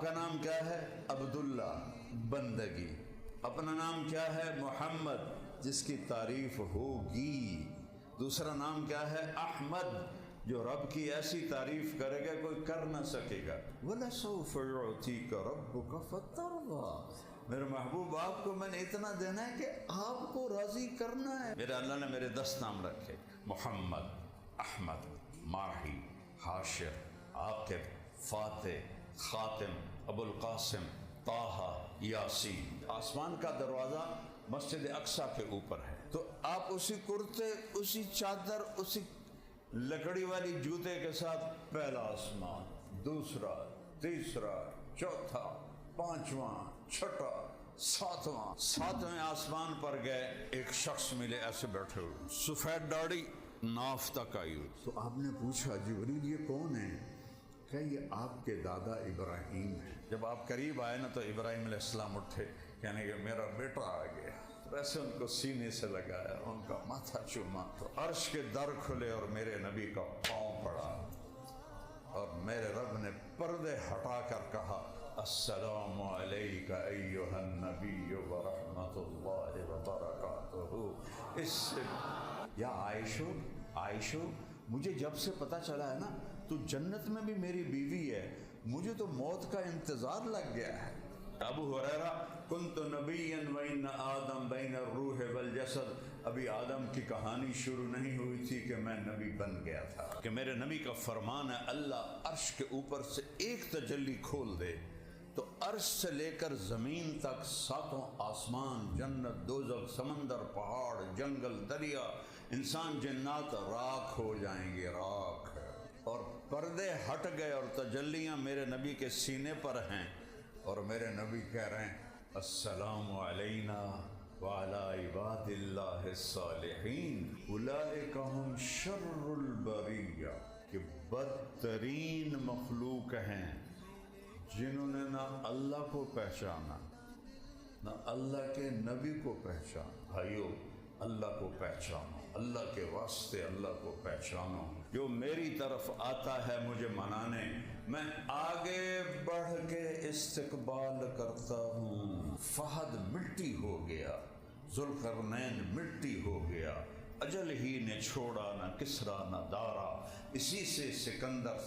کا نام کیا ہے؟ عبداللہ، بندگی۔ اپنا نام کیا ہے؟ محمد، جس کی تعریف ہوگی۔ دوسرا نام کیا ہے؟ احمد، جو رب کی ایسی تعریف کرے گا کوئی کر نہ سکے گا۔ وَلَسَوْفَ يُعْطِيكَ رَبُّكَ فَتَرْضَىٰ، میرے محبوب آپ کو میں نے اتنا دینا ہے کہ آپ کو راضی کرنا ہے۔ میرے اللہ نے میرے 10 نام رکھے، محمد، احمد، ماہی، حاشر، عاقب، فاتح، خاتم، ابو القاسم، طٰہٰ، یاسین۔ آسمان کا دروازہ مسجد اقصیٰ کے اوپر ہے، تو آپ اسی کرتے، اسی چادر، اسی لکڑی والی جوتے کے ساتھ پہلا آسمان، دوسرا، تیسرا، چوتھا، پانچواں، چھٹا، ساتویں آسمان پر گئے، ایک شخص ملے ایسے بیٹھے ہوئے، سفید داڑھی، ناف تک آئی ہوئی۔ تو آپ نے پوچھا جبریل یہ کون ہے؟ کہ یہ آپ کے دادا ابراہیم ہے۔ جب آپ قریب آئے نا تو ابراہیم علیہ السلام اٹھے، یعنی کہ میرا بیٹا آ گیا۔ ویسے ان کو سینے سے لگایا، ان کا ماتھا چوما، تو عرش کے در کھلے اور میرے نبی کا پاؤں پڑا، اور میرے رب نے پردے ہٹا کر کہا السلام علیک ایھا النبی ورحمۃ اللہ وبرکاتہ۔ اس سے یا عائشو، مجھے جب سے پتہ چلا ہے نا تو جنت میں بھی میری بیوی ہے، مجھے تو موت کا انتظار لگ گیا ہے۔ ابو ہریرہ کنت نبیا وان آدم بین الروح والجسد، ابھی آدم کی کہانی شروع نہیں ہوئی تھی کہ میں نبی بن گیا تھا، کہ میرے نبی کا فرمان ہے اللہ عرش کے اوپر سے ایک تجلی کھول دے تو عرش سے لے کر زمین تک 7 آسمان، جنت، دوزخ، سمندر، پہاڑ، جنگل، دریا، انسان، جنات راکھ ہو جائیں گے، راکھ۔ اور پردے ہٹ گئے اور تجلیاں میرے نبی کے سینے پر ہیں، اور میرے نبی کہہ رہے ہیں السلام علینا وعلی عباد اللہ الصالحین اولئک ہم شر البریہ، کہ بدترین مخلوق ہیں جنہوں نے نہ اللہ کو پہچانا نہ اللہ کے نبی کو پہچانا۔ بھائیو، اللہ کو پہچانو، اللہ کے واسطے اللہ کو پہچانو۔ جو میری طرف آتا ہے مجھے منانے، میں آگے بڑھ کے استقبال کرتا ہوں۔ فہد مٹی ہو گیا، ذوالقرنین مٹی ہو گیا، اجل ہی نے چھوڑا نہ کسریٰ نہ دارا، اسی سے سکندر